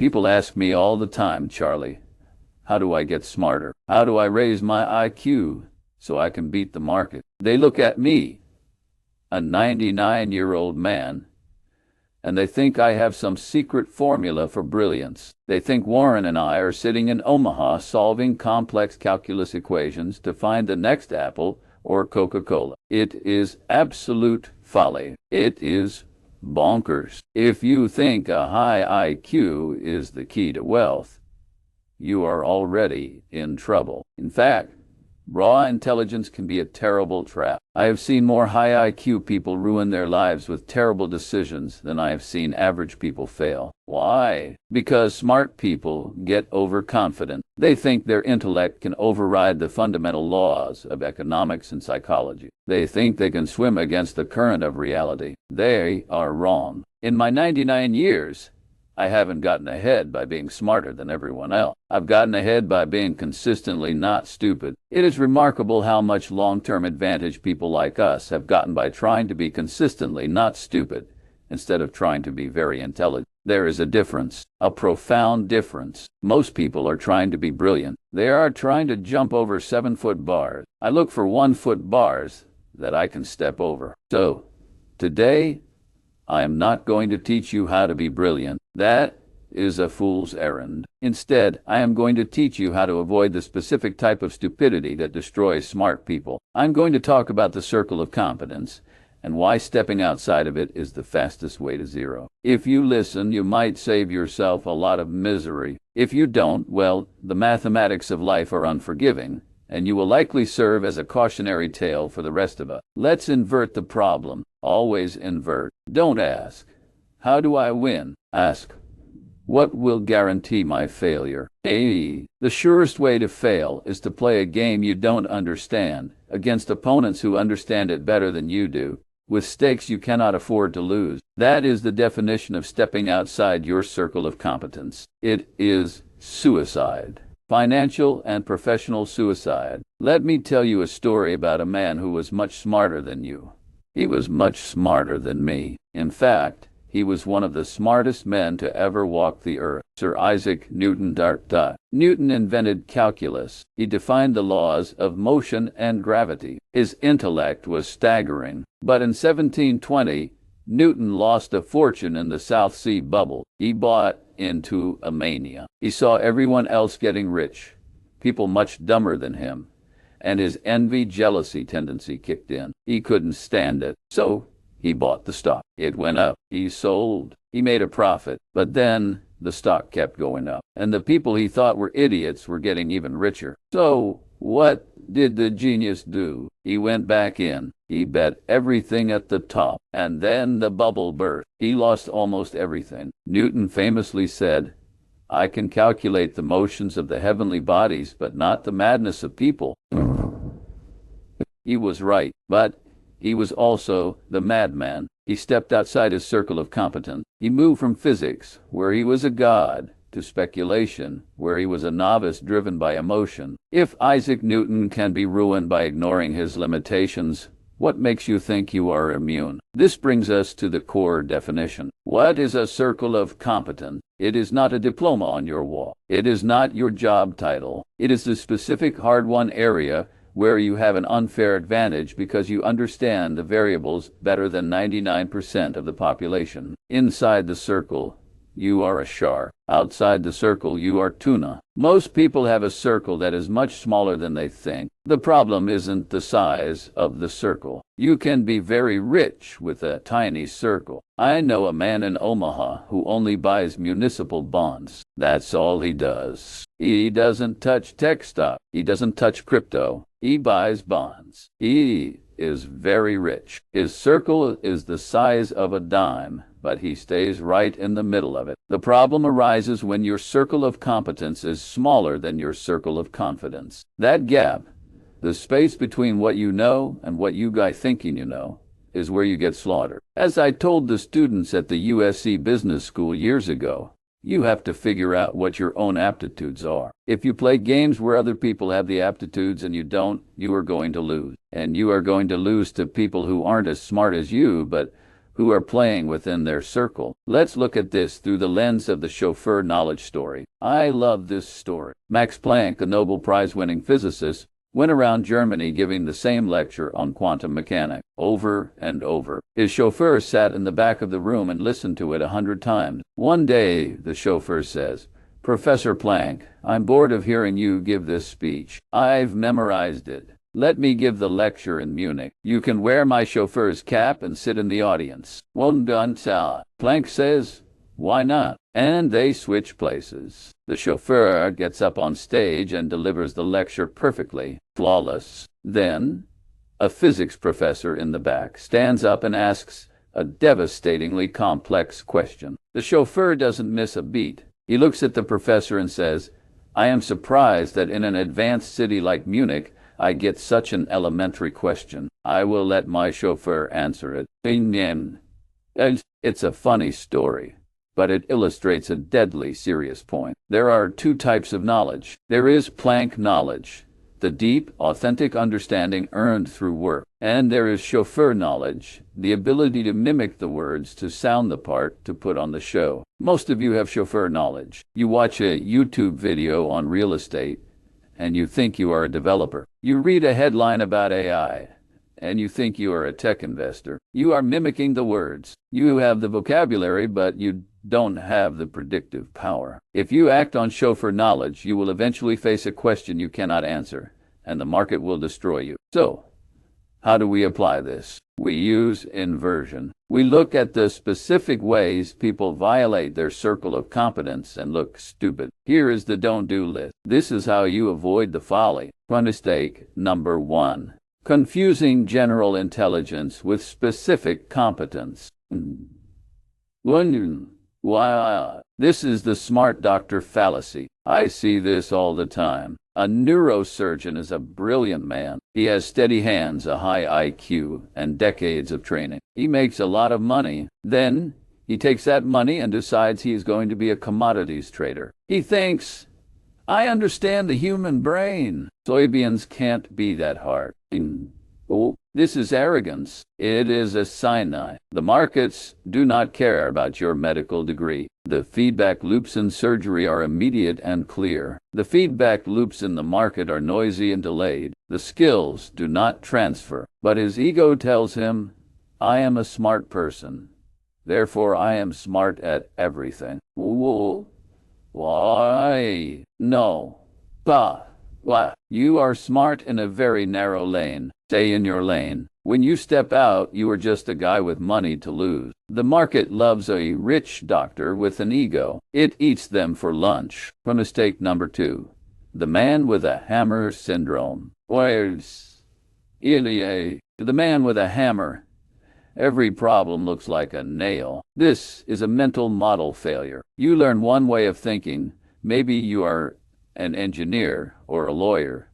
People ask me all the time, Charlie, how do I get smarter? How do I raise my IQ so I can beat the market? They look at me, a 99-year-old man, and they think I have some secret formula for brilliance. They think Warren and I are sitting in Omaha solving complex calculus equations to find the next Apple or Coca-Cola. It is absolute folly. It is bonkers. If you think a high IQ is the key to wealth, you are already in trouble. In fact, raw intelligence can be a terrible trap. I have seen more high IQ people ruin their lives with terrible decisions than I have seen average people fail. Why? Because smart people get overconfident. They think their intellect can override the fundamental laws of economics and psychology. They think they can swim against the current of reality. They are wrong. In my 99 years, I haven't gotten ahead by being smarter than everyone else. I've gotten ahead by being consistently not stupid. It is remarkable how much long-term advantage people like us have gotten by trying to be consistently not stupid instead of trying to be very intelligent. There is a difference, a profound difference. Most people are trying to be brilliant. They are trying to jump over 7-foot bars. I look for 1-foot bars that I can step over. So, today, I am not going to teach you how to be brilliant. That is a fool's errand. Instead, I am going to teach you how to avoid the specific type of stupidity that destroys smart people. I'm going to talk about the circle of competence and why stepping outside of it is the fastest way to zero. If you listen, you might save yourself a lot of misery. If you don't, well, the mathematics of life are unforgiving, and you will likely serve as a cautionary tale for the rest of us. Let's invert the problem. Always invert. Don't ask, how do I win? Ask, what will guarantee my failure? The surest way to fail is to play a game you don't understand against opponents who understand it better than you do, with stakes you cannot afford to lose. That is the definition of stepping outside your circle of competence. It is suicide. Financial and professional suicide. Let me tell you a story about a man who was much smarter than you. He was much smarter than me. In fact, he was one of the smartest men to ever walk the earth. Sir Isaac Newton. Newton invented calculus. He defined the laws of motion and gravity. His intellect was staggering. But in 1720, Newton lost a fortune in the South Sea bubble. He bought into a mania. He saw everyone else getting rich, people much dumber than him, and his envy-jealousy tendency kicked in. He couldn't stand it, so he bought the stock. It went up. He sold. He made a profit. But then the stock kept going up, and the people he thought were idiots were getting even richer. So what did the genius do? He went back in. He bet everything at the top, and then the bubble burst. He lost almost everything. Newton famously said, I can calculate the motions of the heavenly bodies, but not the madness of people. He was right, but he was also the madman. He stepped outside his circle of competence. He moved from physics, where he was a god, to speculation, where he was a novice driven by emotion. If Isaac Newton can be ruined by ignoring his limitations, what makes you think you are immune? This brings us to the core definition. What is a circle of competence? It is not a diploma on your wall. It is not your job title. It is the specific hard-won area where you have an unfair advantage because you understand the variables better than 99% of the population. Inside the circle, you are a shark. Outside the circle, you are tuna. Most people have a circle that is much smaller than they think. The problem isn't the size of the circle. You can be very rich with a tiny circle. I know a man in Omaha who only buys municipal bonds. That's all he does. He doesn't touch tech stock. He doesn't touch crypto. He buys bonds. He is very rich. His circle is the size of a dime, but he stays right in the middle of it. The problem arises when your circle of competence is smaller than your circle of confidence. That gap, the space between what you know and what you guys thinking you know, is where you get slaughtered. As I told the students at the USC Business School years ago, you have to figure out what your own aptitudes are. If you play games where other people have the aptitudes and you don't, you are going to lose. And you are going to lose to people who aren't as smart as you, but who are playing within their circle. Let's look at this through the lens of the Chauffeur Knowledge story. I love this story. Max Planck, a Nobel Prize-winning physicist, went around Germany giving the same lecture on quantum mechanics over and over. His chauffeur sat in the back of the room and listened to it 100 times. One day, the chauffeur says, "Professor Planck, I'm bored of hearing you give this speech. I've memorized it. Let me give the lecture in Munich. You can wear my chauffeur's cap and sit in the audience." "Well done, sir." Planck says, "Why not?" And they switch places. The chauffeur gets up on stage and delivers the lecture perfectly, flawless. Then, a physics professor in the back stands up and asks a devastatingly complex question. The chauffeur doesn't miss a beat. He looks at the professor and says, "I am surprised that in an advanced city like Munich, I get such an elementary question. I will let my chauffeur answer it." It's a funny story, but it illustrates a deadly serious point. There are two types of knowledge. There is Planck knowledge, the deep, authentic understanding earned through work. And there is chauffeur knowledge, the ability to mimic the words, to sound the part, to put on the show. Most of you have chauffeur knowledge. You watch a YouTube video on real estate, and you think you are a developer. You read a headline about AI, and you think you are a tech investor. You are mimicking the words. You have the vocabulary, but you don't have the predictive power. If you act on chauffeur knowledge, you will eventually face a question you cannot answer, and the market will destroy you. So, how do we apply this? We use inversion. We look at the specific ways people violate their circle of competence and look stupid. Here is the don't-do list. This is how you avoid the folly. Mistake number 1. Confusing general intelligence with specific competence. This is the smart doctor fallacy. I see this all the time. A neurosurgeon is a brilliant man. He has steady hands, a high IQ, and decades of training. He makes a lot of money. Then he takes that money and decides he is going to be a commodities trader. He thinks, "I understand the human brain. Soybeans can't be that hard." Oh, this is arrogance. It is a sign. The markets do not care about your medical degree. The feedback loops in surgery are immediate and clear. The feedback loops in the market are noisy and delayed. The skills do not transfer. But his ego tells him, "I am a smart person. Therefore, I am smart at everything." Why? No. Bah. Why? You are smart in a very narrow lane. Stay in your lane. When you step out, you are just a guy with money to lose. The market loves a rich doctor with an ego. It eats them for lunch. Mistake number 2. The man with a hammer syndrome. Where's the man with a hammer? Every problem looks like a nail. This is a mental model failure. You learn one way of thinking. Maybe you are an engineer or a lawyer,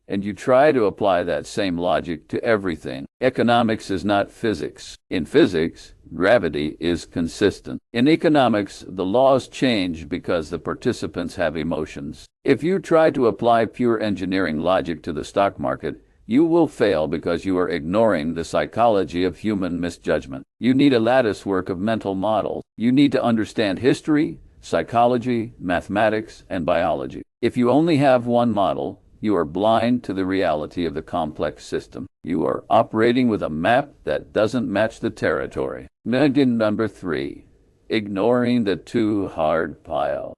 and you try to apply that same logic to everything. Economics is not physics. In physics, gravity is consistent. In economics, the laws change because the participants have emotions. If you try to apply pure engineering logic to the stock market, you will fail because you are ignoring the psychology of human misjudgment. You need a lattice work of mental models. You need to understand history, psychology, mathematics, and biology. If you only have one model, you are blind to the reality of the complex system. You are operating with a map that doesn't match the territory. Number 3. Ignoring the too hard pile.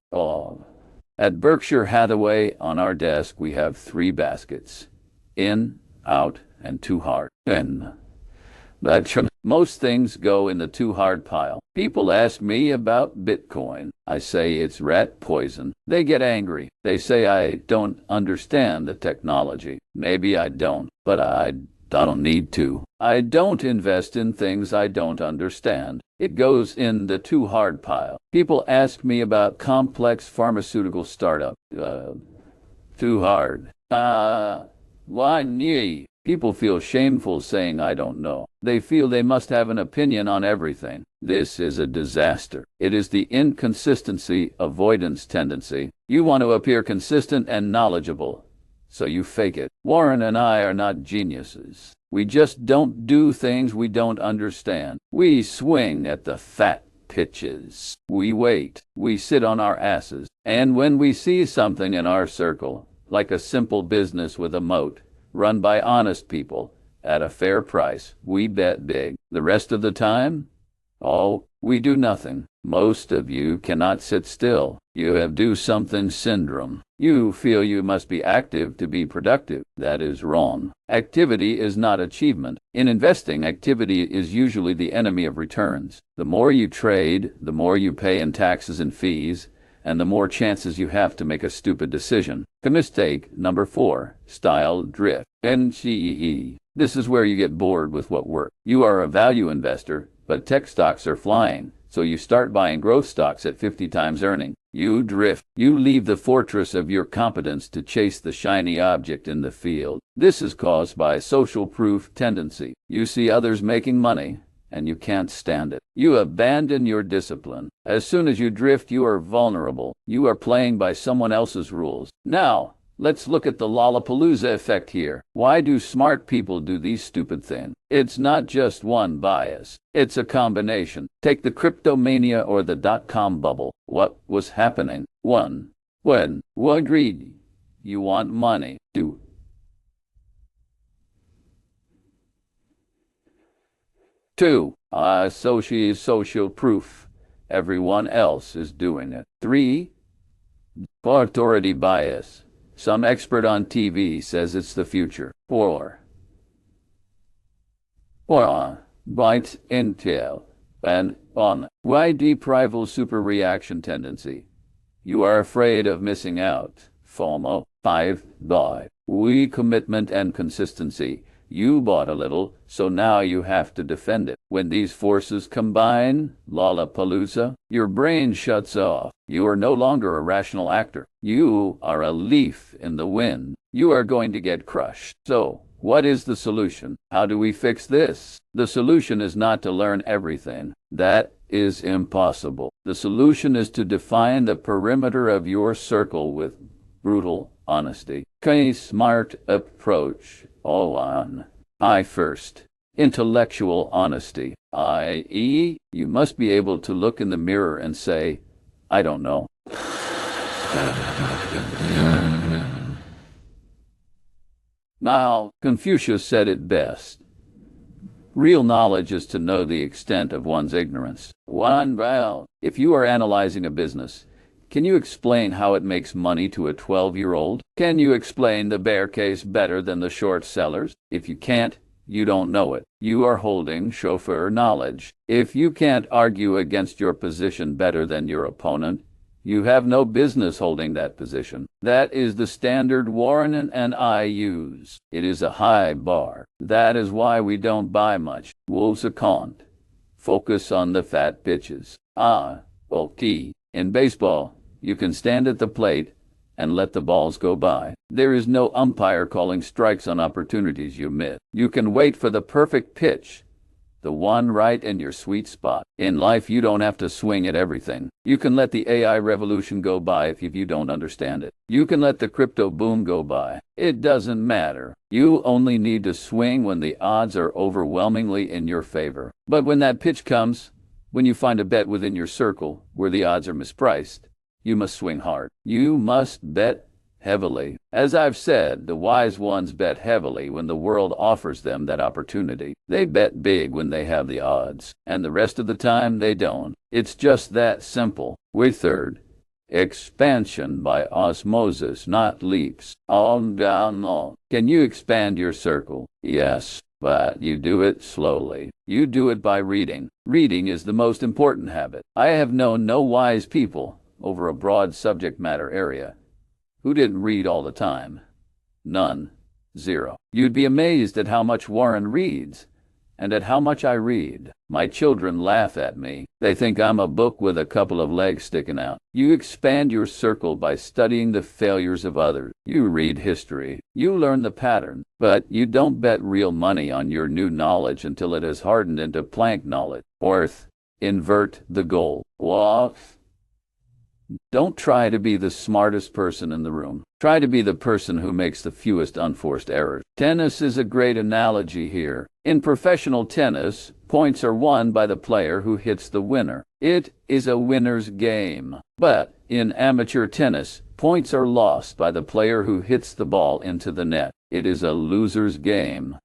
At Berkshire Hathaway, on our desk, we have 3 baskets. In, out, and too hard. Most things go in the too hard pile. People ask me about Bitcoin. I say it's rat poison. They get angry. They say I don't understand the technology. Maybe I don't, but I don't need to. I don't invest in things I don't understand. It goes in the too hard pile. People ask me about complex pharmaceutical startup. Too hard. Why? People feel shameful saying I don't know. They feel they must have an opinion on everything. This is a disaster. It is the inconsistency avoidance tendency. You want to appear consistent and knowledgeable, so you fake it. Warren and I are not geniuses. We just don't do things we don't understand. We swing at the fat pitches. We wait. We sit on our asses. And when we see something in our circle, like a simple business with a moat, run by honest people, at a fair price, we bet big. The rest of the time, oh, we do nothing. Most of you cannot sit still. You have do something syndrome. You feel you must be active to be productive. That is wrong. Activity is not achievement. In investing, activity is usually the enemy of returns. The more you trade, the more you pay in taxes and fees, and the more chances you have to make a stupid decision. Mistake number 4, style drift. NCEE. This is where you get bored with what works. You are a value investor, but tech stocks are flying, so you start buying growth stocks at 50 times earning. You drift. You leave the fortress of your competence to chase the shiny object in the field. This is caused by social proof tendency. You see others making money, and you can't stand it. You abandon your discipline. As soon as you drift, you are vulnerable. You are playing by someone else's rules. Now, let's look at the Lollapalooza effect here. Why do smart people do these stupid things? It's not just one bias. It's a combination. Take the cryptomania or the dot-com bubble. What was happening? 1. When? Well, greedy. You want money. 2. Social proof. Everyone else is doing it. 3. Authority bias. Some expert on TV says it's the future. 4. Bite intel. And on. Why deprival super reaction tendency? You are afraid of missing out. FOMO. 5. Buy. We commitment and consistency. You bought a little, so now you have to defend it. When these forces combine, Lollapalooza, your brain shuts off. You are no longer a rational actor. You are a leaf in the wind. You are going to get crushed. So, what is the solution? How do we fix this? The solution is not to learn everything. That is impossible. The solution is to define the perimeter of your circle with brutal honesty. A smart approach. All on. I first. Intellectual honesty, i.e., you must be able to look in the mirror and say, I don't know. Now, Confucius said it best. Real knowledge is to know the extent of one's ignorance. If you are analyzing a business, can you explain how it makes money to a 12-year-old? Can you explain the bear case better than the short sellers? If you can't, you don't know it. You are holding chauffeur knowledge. If you can't argue against your position better than your opponent, you have no business holding that position. That is the standard Warren and I use. It is a high bar. That is why we don't buy much. Wolves a cont. Focus on the fat pitches. Key. In baseball, you can stand at the plate and let the balls go by. There is no umpire calling strikes on opportunities you miss. You can wait for the perfect pitch, the one right in your sweet spot. In life, you don't have to swing at everything. You can let the AI revolution go by if you don't understand it. You can let the crypto boom go by. It doesn't matter. You only need to swing when the odds are overwhelmingly in your favor. But when that pitch comes, when you find a bet within your circle where the odds are mispriced, you must swing hard. You must bet heavily. As I've said, the wise ones bet heavily when the world offers them that opportunity. They bet big when they have the odds, and the rest of the time they don't. It's just that simple. Third, expansion by osmosis, not leaps. Can you expand your circle? Yes. But you do it slowly. You do it by reading. Reading is the most important habit. I have known no wise people over a broad subject matter area who didn't read all the time. None. 0. You'd be amazed at how much Warren reads and at how much I read. My children laugh at me. They think I'm a book with a couple of legs sticking out. You expand your circle by studying the failures of others. You read history. You learn the pattern. But you don't bet real money on your new knowledge until it has hardened into Planck knowledge. Fourth, invert the goal. Don't try to be the smartest person in the room. Try to be the person who makes the fewest unforced errors. Tennis is a great analogy here. In professional tennis, points are won by the player who hits the winner. It is a winner's game. But in amateur tennis, points are lost by the player who hits the ball into the net. It is a loser's game.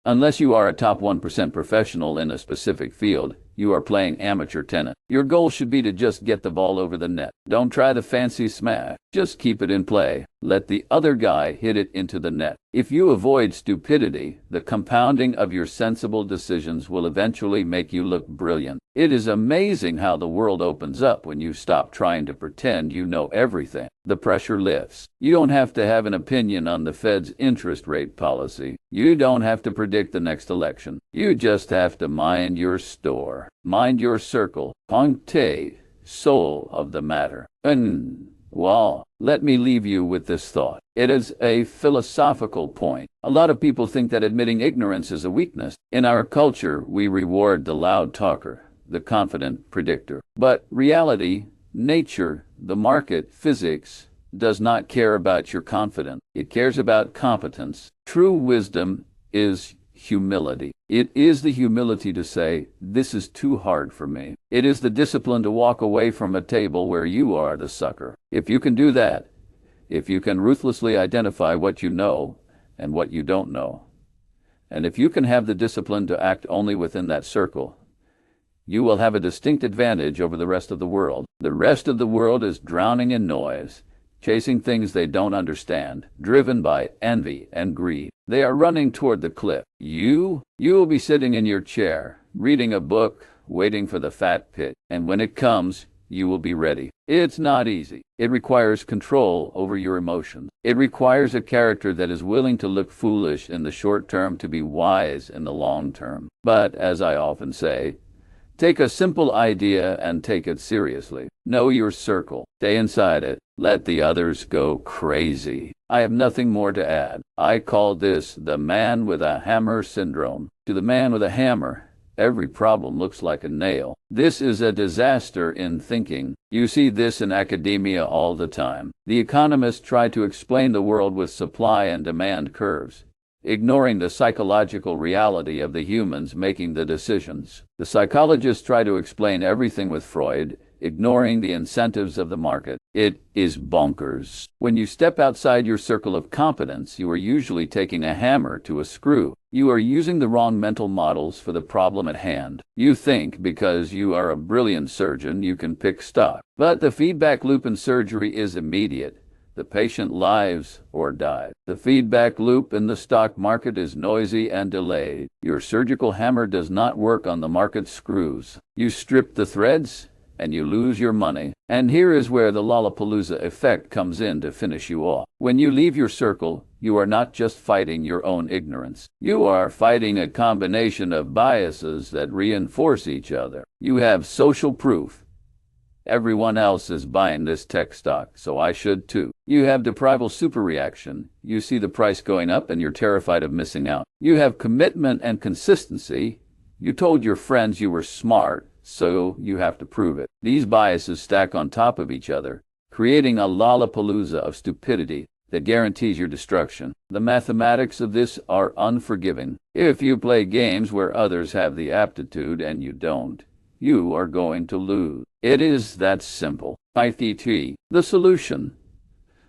Unless you are a top 1% professional in a specific field, you are playing amateur tennis. Your goal should be to just get the ball over the net. Don't try the fancy smash. Just keep it in play. Let the other guy hit it into the net. If you avoid stupidity, the compounding of your sensible decisions will eventually make you look brilliant. It is amazing how the world opens up when you stop trying to pretend you know everything. The pressure lifts. You don't have to have an opinion on the Fed's interest rate policy. You don't have to predict the next election. You just have to mind your store. Mind your circle. Ponte, soul of the matter. Well, let me leave you with this thought. It is a philosophical point. A lot of people think that admitting ignorance is a weakness. In our culture, we reward the loud talker, the confident predictor. But reality, nature, the market, physics, does not care about your confidence. It cares about competence. True wisdom is humility. It is the humility to say, this is too hard for me. It is the discipline to walk away from a table where you are the sucker. If you can do that, if you can ruthlessly identify what you know and what you don't know, and if you can have the discipline to act only within that circle, you will have a distinct advantage over the rest of the world. The rest of the world is drowning in noise, chasing things they don't understand, driven by envy and greed. They are running toward the cliff. You will be sitting in your chair, reading a book, waiting for the fat pitch, and when it comes, you will be ready. It's not easy. It requires control over your emotions. It requires a character that is willing to look foolish in the short term to be wise in the long term. But, as I often say, take a simple idea and take it seriously. Know your circle. Stay inside it. Let the others go crazy. I have nothing more to add. I call this the man with a hammer syndrome. To the man with a hammer, every problem looks like a nail. This is a disaster in thinking. You see this in academia all the time. The economists try to explain the world with supply and demand curves, ignoring the psychological reality of the humans making the decisions. The psychologists try to explain everything with Freud, ignoring the incentives of the market. It is bonkers. When you step outside your circle of competence, you are usually taking a hammer to a screw. You are using the wrong mental models for the problem at hand. You think because you are a brilliant surgeon, you can pick stock. But the feedback loop in surgery is immediate. The patient lives or dies. The feedback loop in the stock market is noisy and delayed. Your surgical hammer does not work on the market screws. You strip the threads, and you lose your money. And here is where the Lollapalooza effect comes in to finish you off. When you leave your circle, you are not just fighting your own ignorance. You are fighting a combination of biases that reinforce each other. You have social proof. Everyone else is buying this tech stock, so I should too. You have deprival superreaction. You see the price going up and you're terrified of missing out. You have commitment and consistency. You told your friends you were smart, so you have to prove it. These biases stack on top of each other, creating a Lollapalooza of stupidity that guarantees your destruction. The mathematics of this are unforgiving. If you play games where others have the aptitude and you don't, you are going to lose. It is that simple. ITT. The solution.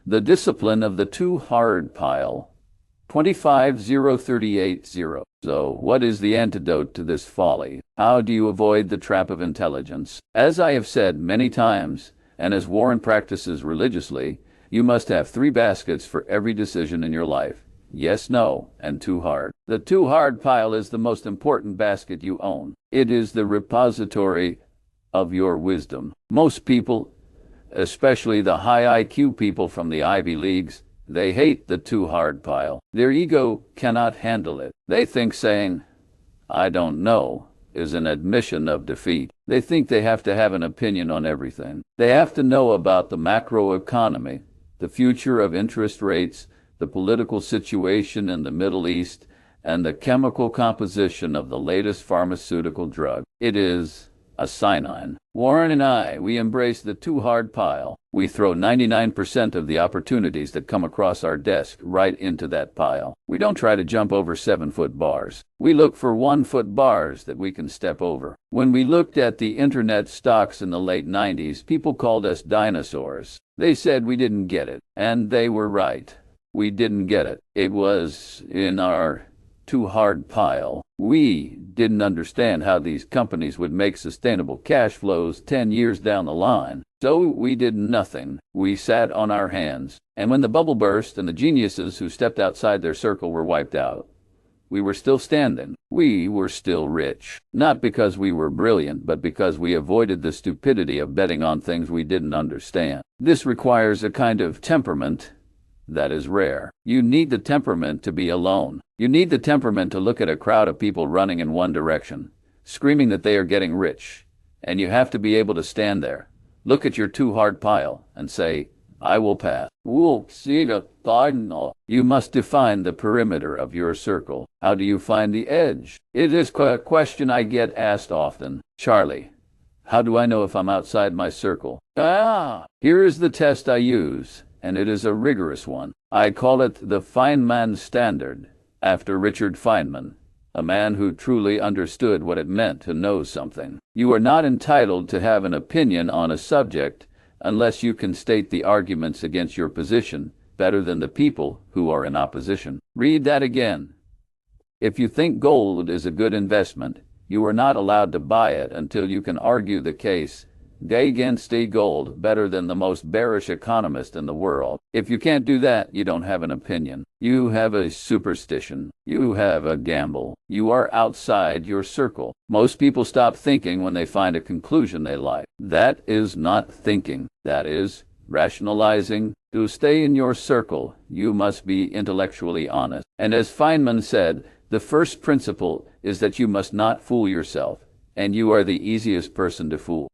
The discipline of the too hard pile. 25038-0. So, what is the antidote to this folly? How do you avoid the trap of intelligence? As I have said many times, and as Warren practices religiously, you must have 3 baskets for every decision in your life. Yes, no, and too hard. The too hard pile is the most important basket you own. It is the repository of your wisdom. Most people, especially the high IQ people from the Ivy Leagues, they hate the too hard pile. Their ego cannot handle it. They think saying, I don't know, is an admission of defeat. They think they have to have an opinion on everything. They have to know about the macroeconomy, the future of interest rates, the political situation in the Middle East, and the chemical composition of the latest pharmaceutical drug. It is a cyanide. Warren and I, we embrace the too hard pile. We throw 99% of the opportunities that come across our desk right into that pile. We don't try to jump over 7-foot bars. We look for 1-foot bars that we can step over. When we looked at the internet stocks in the late 90s, people called us dinosaurs. They said we didn't get it, and they were right. We didn't get it. It was in our too hard pile. We didn't understand how these companies would make sustainable cash flows 10 years down the line. So we did nothing. We sat on our hands. And when the bubble burst and the geniuses who stepped outside their circle were wiped out, we were still standing. We were still rich. Not because we were brilliant, but because we avoided the stupidity of betting on things we didn't understand. This requires a kind of temperament that is rare. You need the temperament to be alone. You need the temperament to look at a crowd of people running in one direction, screaming that they are getting rich. And you have to be able to stand there, look at your too hard pile, and say, I will pass. You must define the perimeter of your circle. How do you find the edge? It is a question I get asked often. Charlie, how do I know if I'm outside my circle? Here is the test I use, and it is a rigorous one. I call it the Feynman standard, after Richard Feynman, a man who truly understood what it meant to know something. You are not entitled to have an opinion on a subject unless you can state the arguments against your position better than the people who are in opposition. Read that again. If you think gold is a good investment, you are not allowed to buy it until you can argue the case against gold better than the most bearish economist in the world. If you can't do that, you don't have an opinion. You have a superstition. You have a gamble. You are outside your circle. Most people stop thinking when they find a conclusion they like. That is not thinking. That is rationalizing. To stay in your circle, you must be intellectually honest. And as Feynman said, the first principle is that you must not fool yourself, and you are the easiest person to fool.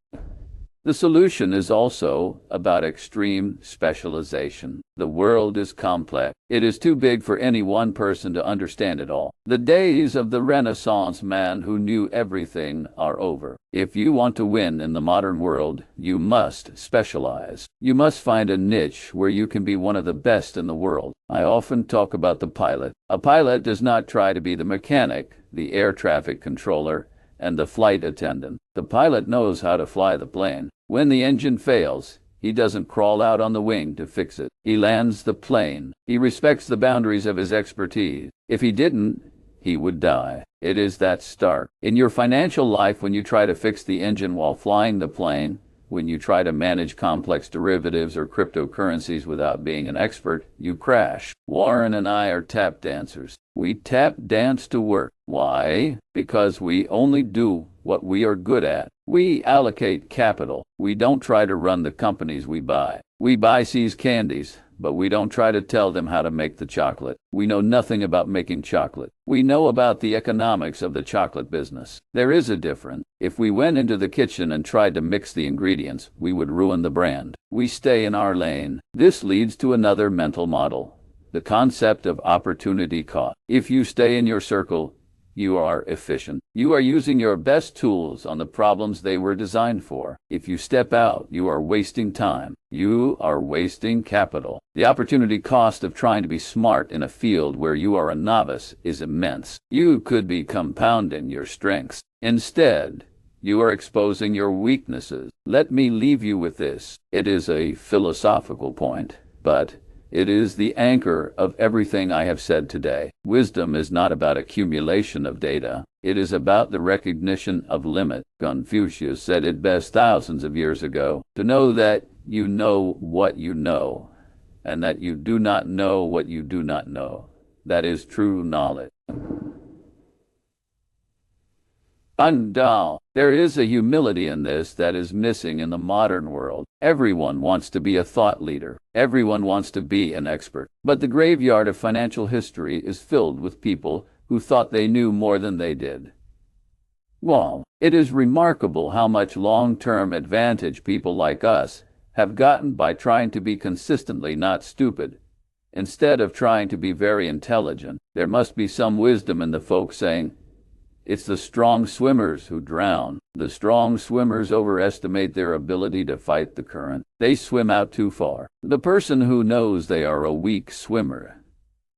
The solution is also about extreme specialization. The world is complex. It is too big for any one person to understand it all. The days of the Renaissance man who knew everything are over. If you want to win in the modern world, you must specialize. You must find a niche where you can be one of the best in the world. I often talk about the pilot. A pilot does not try to be the mechanic, the air traffic controller, and the flight attendant. The pilot knows how to fly the plane. When the engine fails, he doesn't crawl out on the wing to fix it. He lands the plane. He respects the boundaries of his expertise. If he didn't, he would die. It is that stark. In your financial life, when you try to fix the engine while flying the plane, when you try to manage complex derivatives or cryptocurrencies without being an expert, you crash. Warren and I are tap dancers. We tap dance to work. Why? Because we only do what we are good at. We allocate capital. We don't try to run the companies we buy. We buy See's candies, but we don't try to tell them how to make the chocolate. We know nothing about making chocolate. We know about the economics of the chocolate business. There is a difference. If we went into the kitchen and tried to mix the ingredients, we would ruin the brand. We stay in our lane. This leads to another mental model, the concept of opportunity cost. If you stay in your circle, you are efficient. You are using your best tools on the problems they were designed for. If you step out, you are wasting time. You are wasting capital. The opportunity cost of trying to be smart in a field where you are a novice is immense. You could be compounding your strengths. Instead, you are exposing your weaknesses. Let me leave you with this. It is a philosophical point, but it is the anchor of everything I have said today. Wisdom is not about accumulation of data. It is about the recognition of limit. Confucius said it best thousands of years ago, to know that you know what you know, and that you do not know what you do not know. That is true knowledge. There is a humility in this that is missing in the modern world. Everyone wants to be a thought leader. Everyone wants to be an expert. But the graveyard of financial history is filled with people who thought they knew more than they did. Well, it is remarkable how much long-term advantage people like us have gotten by trying to be consistently not stupid, instead of trying to be very intelligent. There must be some wisdom in the folk saying, It's the strong swimmers who drown. The strong swimmers overestimate their ability to fight the current. They swim out too far. The person who knows they are a weak swimmer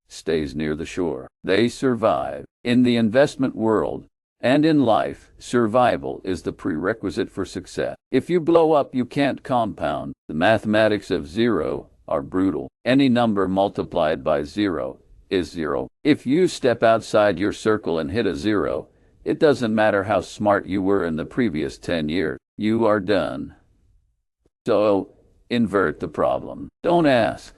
stays near the shore. They survive. In the investment world and in life, survival is the prerequisite for success. If you blow up, you can't compound. The mathematics of zero are brutal. Any number multiplied by zero is zero. If you step outside your circle and hit a zero, it doesn't matter how smart you were in the previous 10 years. You are done. So, invert the problem. Don't ask,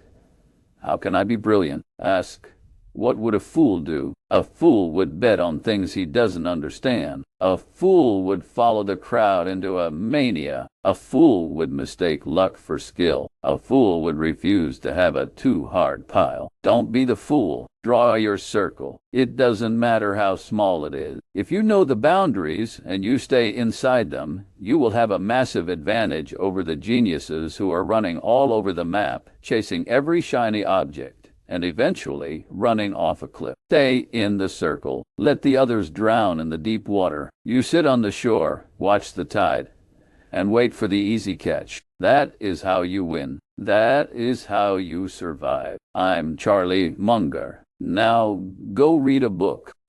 how can I be brilliant? Ask, what would a fool do? A fool would bet on things he doesn't understand. A fool would follow the crowd into a mania. A fool would mistake luck for skill. A fool would refuse to have a too hard pile. Don't be the fool. Draw your circle. It doesn't matter how small it is. If you know the boundaries and you stay inside them, you will have a massive advantage over the geniuses who are running all over the map, chasing every shiny object, and eventually running off a cliff. Stay in the circle. Let the others drown in the deep water. You sit on the shore, watch the tide, and wait for the easy catch. That is how you win. That is how you survive. I'm Charlie Munger. Now go read a book.